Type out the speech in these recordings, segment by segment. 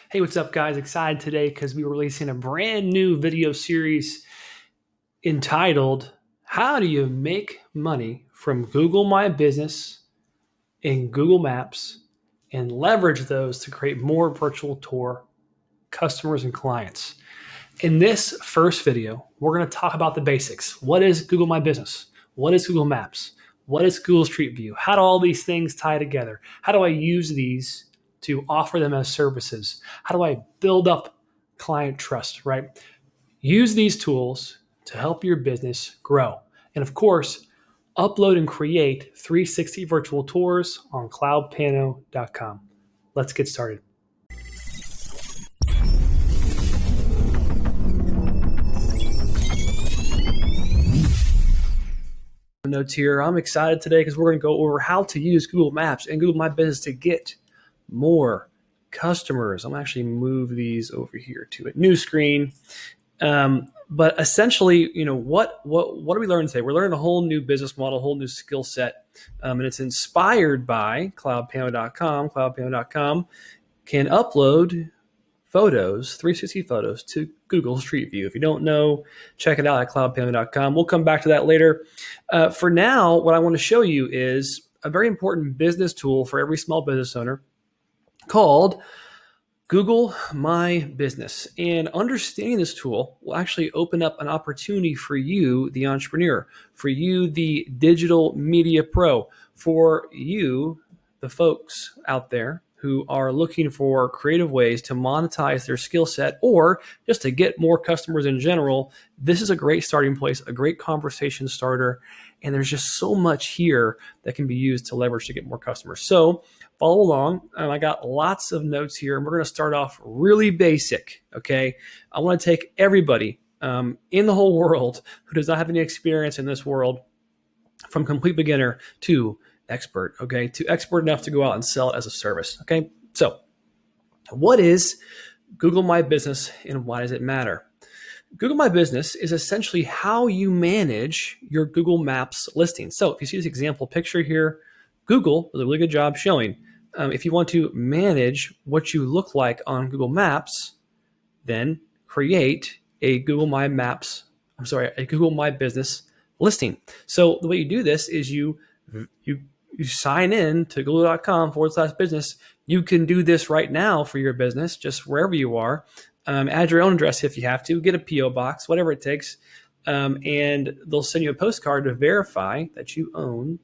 Hey, what's up, guys? Excited today because we're releasing a brand new video series entitled How Do You Make Money from Google My Business in Google Maps and Leverage those to create more virtual tour customers and clients. In this first video, we're going to talk about the basics. What is Google My Business? What is Google Maps? What is Google Street View? How do all these things tie together? How do I use these to offer them as services? How do I build up client trust, right? Use these tools to help your business grow. And of course, upload and create 360 virtual tours on cloudpano.com. Let's get started. Notes here. I'm excited today because we're going to go over how to use Google Maps and Google My Business to get more customers. I'm going to actually move these over here to a new screen. But essentially, what do we learn today? We're learning a whole new business model, a whole new skill set, and it's inspired by CloudPano.com. CloudPano.com can upload photos, 360 photos to Google Street View. If you don't know, check it out at cloudpano.com. We'll come back to that later. For now, what I want to show you is a very important business tool for every small business owner called Google My Business. And understanding this tool will actually open up an opportunity for you, the entrepreneur, for you, the digital media pro, for you, the folks out there who are looking for creative ways to monetize their skill set or just to get more customers in general. This is a great starting place, a great conversation starter. And there's just so much here that can be used to leverage to get more customers. So follow along. I got lots of notes here, and we're going to start off really basic. Okay. I want to take everybody in the whole world who does not have any experience in this world from complete beginner to expert, okay, to expert enough to go out and sell it as a service. Okay. So what is Google My Business and why does it matter? Google My Business is essentially how you manage your Google Maps listing. So if you see this example picture here, Google does a really good job showing if you want to manage what you look like on Google Maps, then create a Google My Business listing. So the way you do this is you sign in to google.com/business. You can do this right now for your business, just wherever you are. Add your own address if you have to, get a P.O. box, whatever it takes. And they'll send you a postcard to verify that you own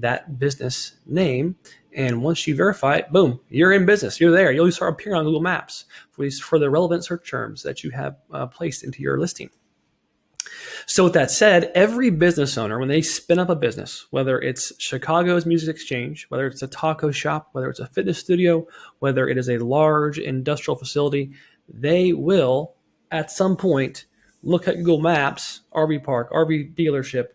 that business name. And once you verify it, boom, you're in business. You're there. You'll start appearing on Google Maps for the relevant search terms that you have placed into your listing. So with that said, every business owner, when they spin up a business, whether it's Chicago's Music Exchange, whether it's a taco shop, whether it's a fitness studio, whether it is a large industrial facility, they will at some point look at Google Maps, RV park, RV dealership,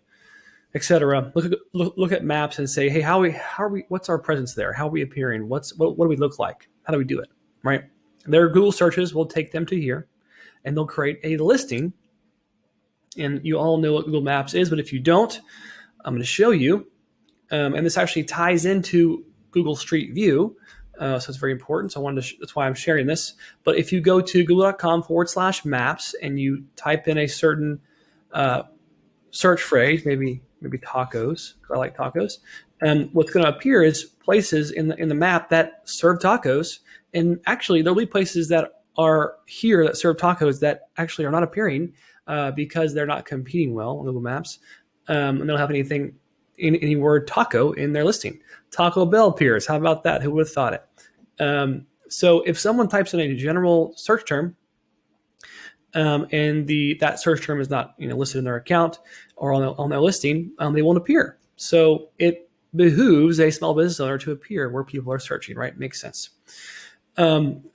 etc. Look at maps and say, hey, how are we? What's our presence there? How are we appearing? What do we look like? How do we do it? Right? Their Google searches will take them to here, and they'll create a listing. And you all know what Google Maps is, but if you don't, I'm going to show you. And this actually ties into Google Street View. So it's very important. So that's why I'm sharing this. But if you go to google.com/maps and you type in a certain search phrase, maybe tacos, because I like tacos, and what's going to appear is places in the map that serve tacos. And actually, there'll be places that are here that serve tacos that actually are not appearing because they're not competing well on Google Maps. And they don't have any word taco in their listing. Taco Bell appears. How about that? Who would have thought it? So if someone types in a general search term, and that search term is not listed in their account or on their listing, they won't appear. So it behooves a small business owner to appear where people are searching. Right? Makes sense.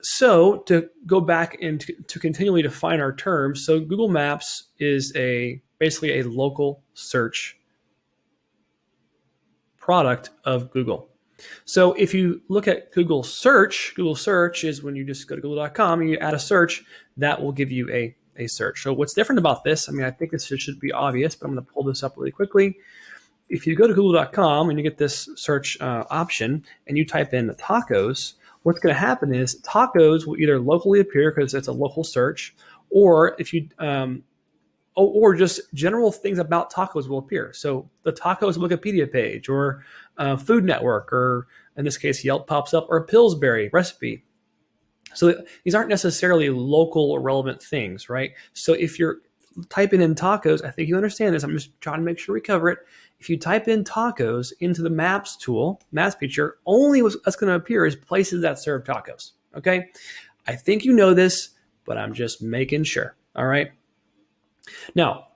So to go back and to continually define our terms, so Google Maps is basically a local search product of Google. So if you look at Google search is when you just go to google.com and you add a search, that will give you a search. So what's different about this, I think this should be obvious, but I'm going to pull this up really quickly. If you go to google.com and you get this search option and you type in tacos, what's going to happen is tacos will either locally appear because it's a local search, or if you or just general things about tacos will appear. So the tacos Wikipedia page, or Food Network, or in this case Yelp pops up, or a Pillsbury recipe. So these aren't necessarily local or relevant things, right? So if you're typing in tacos, I think you understand this. I'm just trying to make sure we cover it. If you type in tacos into the maps tool, maps feature, only what's going to appear is places that serve tacos. Okay. I think you know this, but I'm just making sure. All right. Now,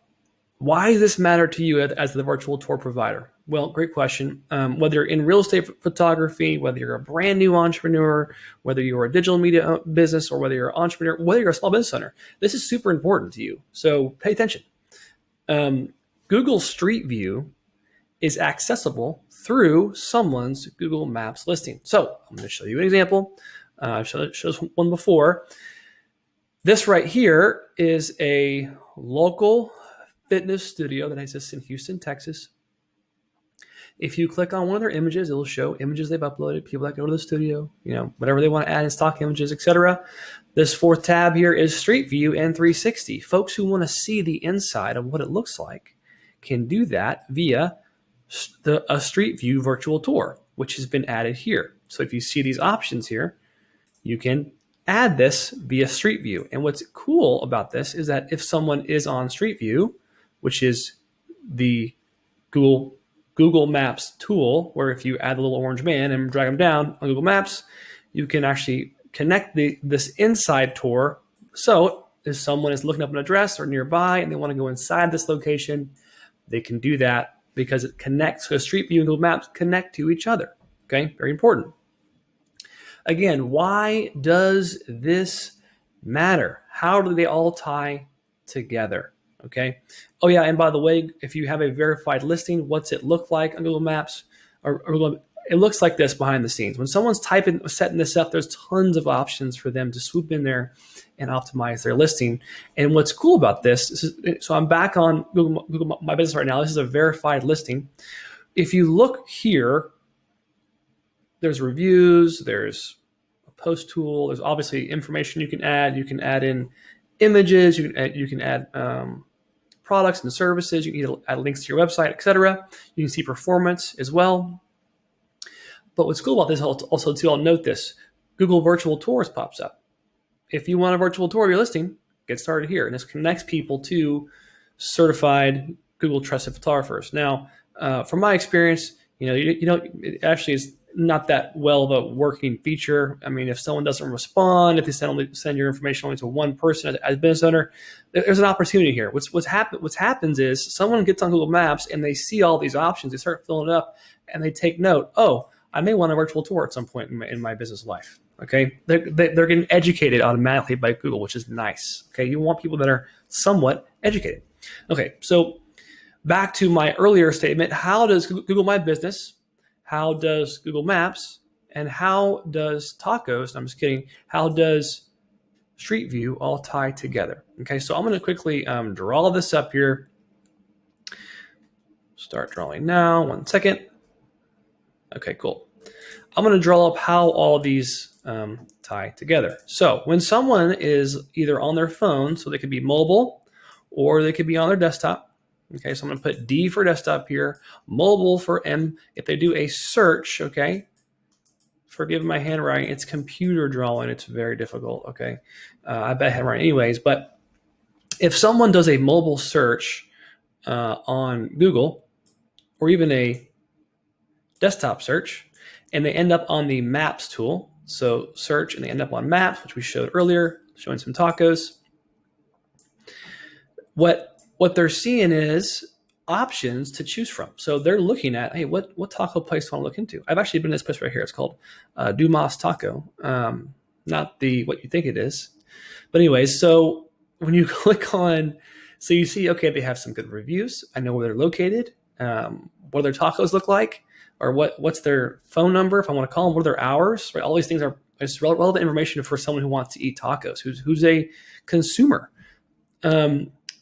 why does this matter to you as the virtual tour provider? Well, great question. Whether you're in real estate photography, whether you're a brand new entrepreneur, whether you're a digital media business, or whether you're an entrepreneur, whether you're a small business owner, this is super important to you. So pay attention. Google Street View is accessible through someone's Google Maps listing. So I'm going to show you an example. I've showed one before. This right here is a local fitness studio that exists in Houston, Texas. If you click on one of their images, it'll show images they've uploaded, people that go to the studio, whatever they want to add in stock images, etc. This fourth tab here is Street View and 360. Folks who want to see the inside of what it looks like can do that via a Street View virtual tour, which has been added here. So if you see these options here, you can add this via Street View. And what's cool about this is that if someone is on Street View, which is the Google Maps tool, where if you add a little orange man and drag them down on Google Maps, you can actually connect this inside tour. So if someone is looking up an address or nearby and they want to go inside this location, they can do that because it connects. So Street View and Google Maps connect to each other. Okay, very important. Again, why does this matter? How do they all tie together? Okay. Oh yeah, and by the way, if you have a verified listing, what's it look like on Google Maps? It looks like this behind the scenes. When someone's setting this up, there's tons of options for them to swoop in there and optimize their listing. And what's cool about this is, so I'm back on Google My Business right now. This is a verified listing. If you look here, there's reviews, there's a post tool, there's obviously information you can add. You can add in images, you can add products and services, you can add links to your website, etc. You can see performance as well. But what's cool about this also too, I'll note this, Google Virtual Tours pops up. If you want a virtual tour of your listing, get started here. And this connects people to certified Google trusted photographers. Now, from my experience, it actually is not that well of a working feature. I mean, if someone doesn't respond, if they send your information only to one person as a business owner, there's an opportunity here. What happens is someone gets on Google Maps and they see all these options, they start filling it up, and they take note. Oh, I may want a virtual tour at some point in my business life. Okay, they're getting educated automatically by Google, which is nice. Okay, you want people that are somewhat educated. Okay, so back to my earlier statement: how does Google My Business, how does Google Maps, and how does tacos? I'm just kidding. How does Street View all tie together? Okay, so I'm going to quickly draw this up here. Start drawing now. 1 second. Okay, cool. I'm going to draw up how all these tie together. So when someone is either on their phone, so they could be mobile, or they could be on their desktop. Okay, so I'm going to put D for desktop here, mobile for M. If they do a search, okay, forgive my handwriting, it's computer drawing, it's very difficult, okay. I bet handwriting anyways, but if someone does a mobile search on Google, or even a desktop search, and they end up on the Maps tool, so search and they end up on Maps, which we showed earlier, showing some tacos. What they're seeing is options to choose from. So they're looking at, hey, what taco place do I want to look into? I've actually been in this place right here. It's called Dumas Taco, not the what you think it is. But anyways, so when you click on, so you see, okay, they have some good reviews. I know where they're located. What do their tacos look like? Or what's their phone number if I want to call them? What are their hours? Right, all these things are relevant information for someone who wants to eat tacos, who's a consumer.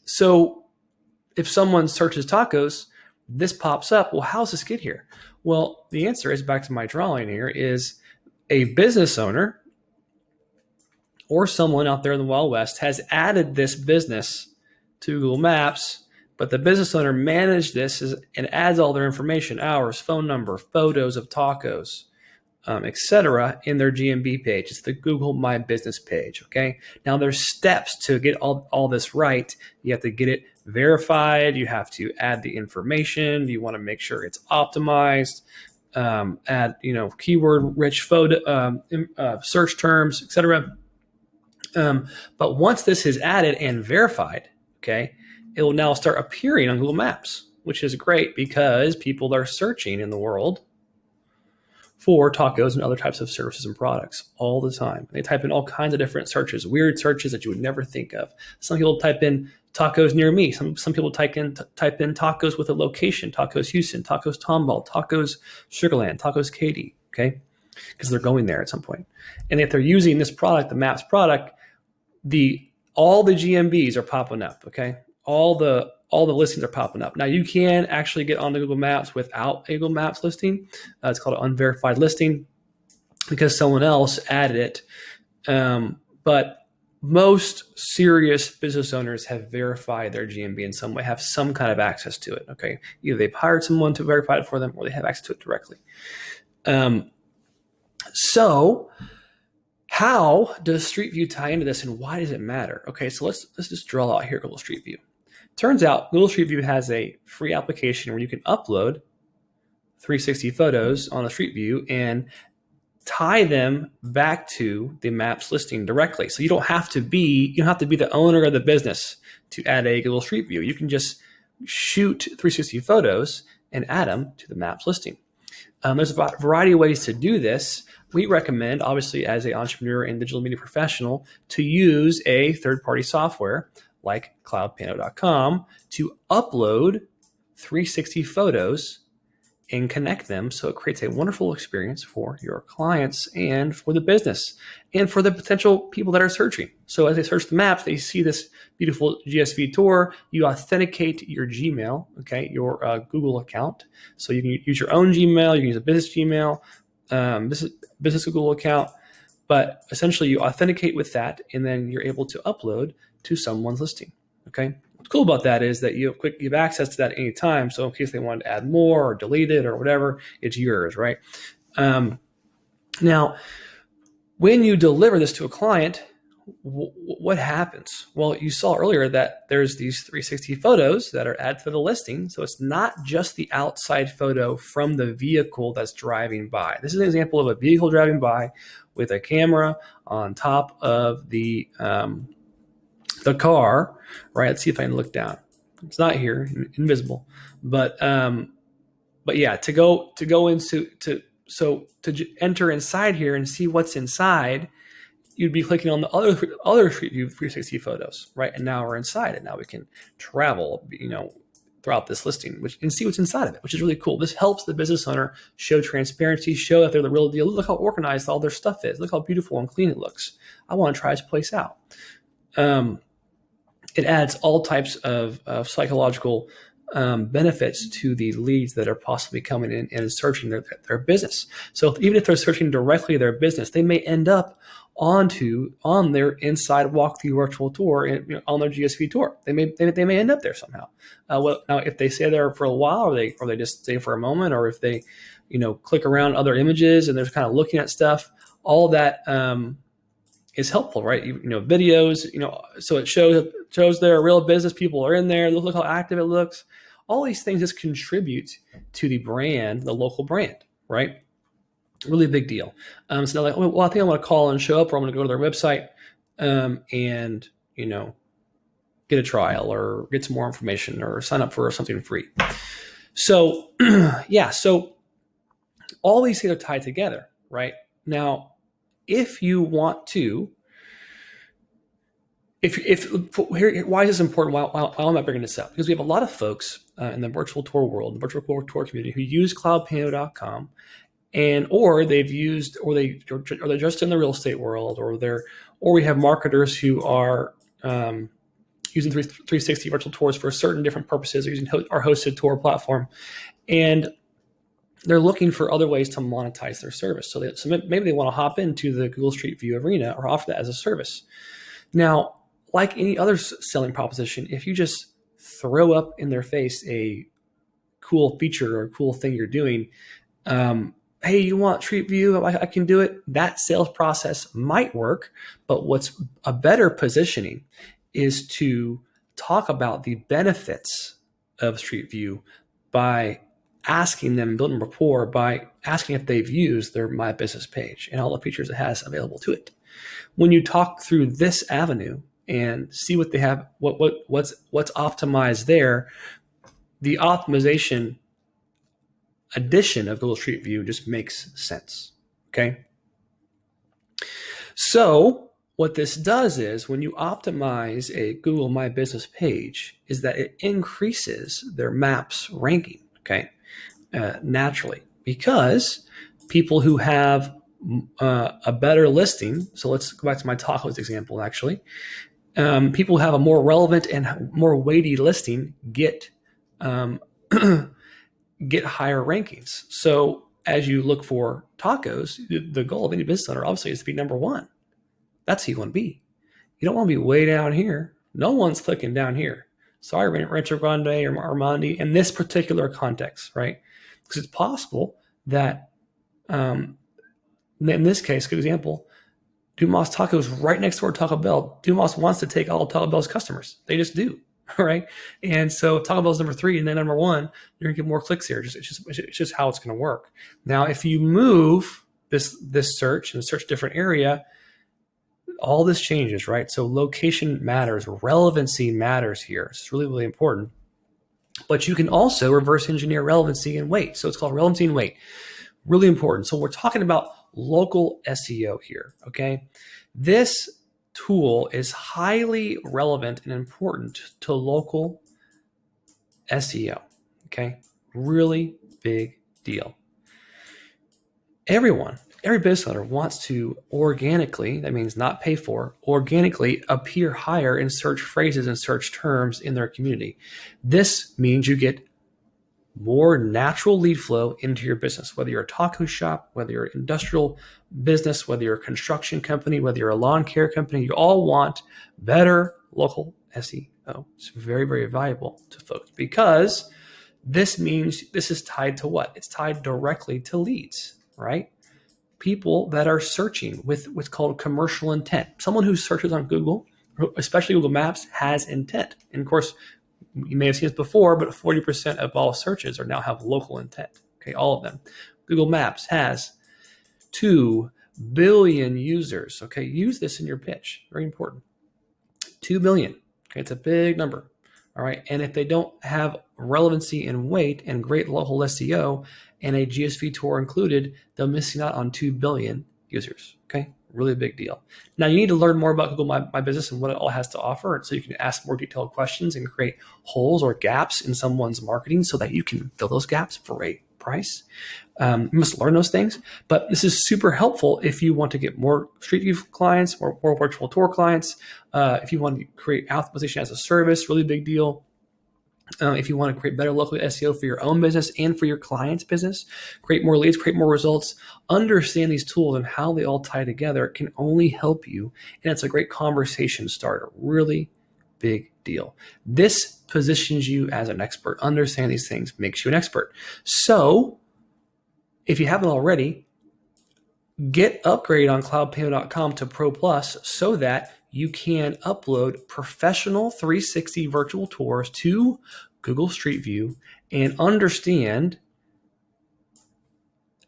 So if someone searches tacos, this pops up. Well, how does this get here? Well, the answer is, back to my drawing here, is a business owner or someone out there in the Wild West has added this business to Google Maps, but the business owner managed this and adds all their information, hours, phone number, photos of tacos, etc., in their GMB page. It's the Google My Business page. Okay. Now there's steps to get all this right. You have to get it verified. You have to add the information. You want to make sure it's optimized. Add keyword rich photo search terms, etc. But once this is added and verified, okay, it will now start appearing on Google Maps, which is great because people are searching in the world for tacos and other types of services and products all the time. They type in all kinds of different searches, weird searches that you would never think of. Some people type in tacos near me. Some people type in tacos with a location, tacos Houston, tacos Tomball, tacos Sugarland, tacos Katy, okay? Because they're going there at some point. And if they're using this product, the Maps product, all the GMBs are popping up, okay? All the listings are popping up. Now you can actually get onto Google Maps without a Google Maps listing. It's called an unverified listing because someone else added it. But most serious business owners have verified their GMB in some way, have some kind of access to it, okay? Either they've hired someone to verify it for them or they have access to it directly. So how does Street View tie into this and why does it matter? Okay, so let's just draw out here Google Street View. Turns out Google Street View has a free application where you can upload 360 photos on a Street View and tie them back to the Maps listing directly. So you don't have to be the owner of the business to add a Google Street View. You can just shoot 360 photos and add them to the Maps listing. There's a variety of ways to do this. We recommend, obviously, as an entrepreneur and digital media professional, to use a third-party software like CloudPano.com to upload 360 photos and connect them so it creates a wonderful experience for your clients and for the business and for the potential people that are searching. So as they search the maps, they see this beautiful GSV tour. You authenticate your Gmail, okay, your Google account. So you can use your own Gmail, you can use a business Gmail, business Google account, but essentially you authenticate with that and then you're able to upload to someone's listing, okay? What's cool about that is that you have access to that at any time. So in case they wanted to add more or delete it or whatever, it's yours, right? Now, when you deliver this to a client, what happens? Well, you saw earlier that there's these 360 photos that are added to the listing. So it's not just the outside photo from the vehicle that's driving by. This is an example of a vehicle driving by with a camera on top of the car, right? Let's see if I can look down. It's not here, invisible, but yeah, to enter inside here and see what's inside, you'd be clicking on the other Street View 360 photos, right? And now we're inside it. Now we can travel, throughout this listing, and see what's inside of it, which is really cool. This helps the business owner show transparency, show that they're the real deal. Look how organized all their stuff is. Look how beautiful and clean it looks. I want to try this place out. It adds all types of psychological benefits to the leads that are possibly coming in and searching their business. So even if they're searching directly their business, they may end up on their inside walkthrough virtual tour on their GSV tour. They may end up there somehow. Now, if they stay there for a while, or they just stay for a moment, or if they click around other images and they're kind of looking at stuff, all that is helpful, right? Videos, so it shows their real business people are in there. Look how active it looks. All these things just contribute to the brand, the local brand, right? Really big deal. So they're like, well, I think I'm going to call and show up, or I'm going to go to their website and get a trial or get some more information or sign up for something free. So yeah, so all these things are tied together, right? Now, if you want to, why is this important? Why am I bringing this up? Because we have a lot of folks in the virtual tour world, the virtual tour community, who use CloudPano.com, or they're just in the real estate world, or we have marketers who are using 360 virtual tours for certain different purposes, or using our hosted tour platform, and they're looking for other ways to monetize their service. So maybe they want to hop into the Google Street View arena or offer that as a service. Now, like any other selling proposition, if you just throw up in their face a cool feature or a cool thing you're doing, hey, you want Street View? I can do it. That sales process might work, but what's a better positioning is to talk about the benefits of Street View by asking them, building rapport by asking if they've used their My Business page and all the features it has available to it. When you talk through this avenue and see what they have, what's optimized there, the optimization addition of Google Street View just makes sense. Okay. So what this does is when you optimize a Google My Business page is that it increases their maps ranking. Okay. Naturally, because people who have a better listing. So let's go back to my tacos example, actually. People who have a more relevant and more weighty listing get get higher rankings. So as you look for tacos, the goal of any business owner obviously is to be number one. That's who you want to be. You don't want to be way down here. No one's clicking down here. Sorry, Rancho Grande or Armandi in this particular context, right? Because it's possible that in this case, good example, Dumas Tacos right next door to Taco Bell. Dumas wants to take all of Taco Bell's customers. They just do, right? And so if Taco Bell's number 3 and then number 1, you're gonna get more clicks here. It's just how it's gonna work. Now, if you move this search and search a different area, all this changes, right? So location matters, relevancy matters here. It's really, really important. But you can also reverse engineer relevancy and weight. So it's called relevancy and weight. Really important. So we're talking about local SEO here, okay? This tool is highly relevant and important to local SEO, okay? Really big deal. Every business owner wants to organically, that means not pay for, organically appear higher in search phrases and search terms in their community. This means you get more natural lead flow into your business, whether you're a taco shop, whether you're an industrial business, whether you're a construction company, whether you're a lawn care company, you all want better local SEO. It's very, very valuable to folks because this means this is tied to what? It's tied directly to leads, right? People that are searching with what's called commercial intent. Someone who searches on Google, especially Google Maps, has intent. And of course, you may have seen this before, but 40% of all searches now have local intent. Okay, all of them. Google Maps has 2 billion users. Okay, use this in your pitch. Very important. 2 billion. Okay, it's a big number. All right, and if they don't have relevancy and weight and great local SEO and a GSV tour included, they're missing out on 2 billion users. Okay, really big deal. Now you need to learn more about Google My Business and what it all has to offer, so you can ask more detailed questions and create holes or gaps in someone's marketing so that you can fill those gaps for a price. You must learn those things, but this is super helpful if you want to get more Street View clients, more virtual tour clients. If you want to create optimization as a service, really big deal. If you want to create better local SEO for your own business and for your client's business, create more leads, create more results, understand these tools and how they all tie together, it can only help you. And it's a great conversation starter. Really big deal. This positions you as an expert. Understand these things makes you an expert. So if you haven't already, get upgraded on CloudPano.com to Pro Plus so that you can upload professional 360 virtual tours to Google Street View and understand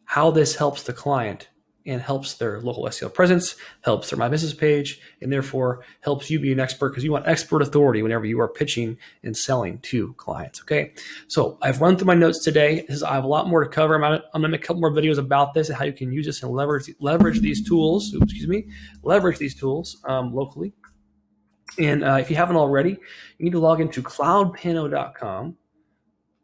how this helps the client and helps their local SEO presence, helps their My Business page, and therefore helps you be an expert because you want expert authority whenever you are pitching and selling to clients. Okay, so I've run through my notes today. I have a lot more to cover. I'm going to make a couple more videos about this and how you can use this and leverage these tools. Leverage these tools locally. And if you haven't already, you need to log into CloudPano.com,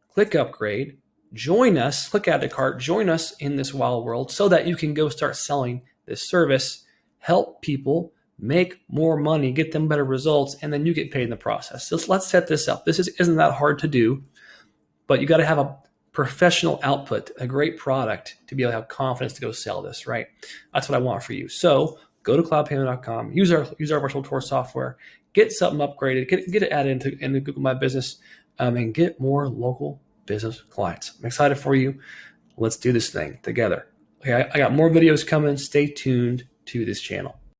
click upgrade. Join us, click add to cart, join us in this wild world so that you can go start selling this service, help people make more money, get them better results, and then you get paid in the process. So let's set this up. This isn't that hard to do, but you got to have a professional output, a great product to be able to have confidence to go sell this, right? That's what I want for you. So go to cloudpano.com, use our virtual tour software, get something upgraded, get it added into Google My Business, and get more local business clients. I'm excited for you. Let's do this thing together. Okay, I got more videos coming. Stay tuned to this channel.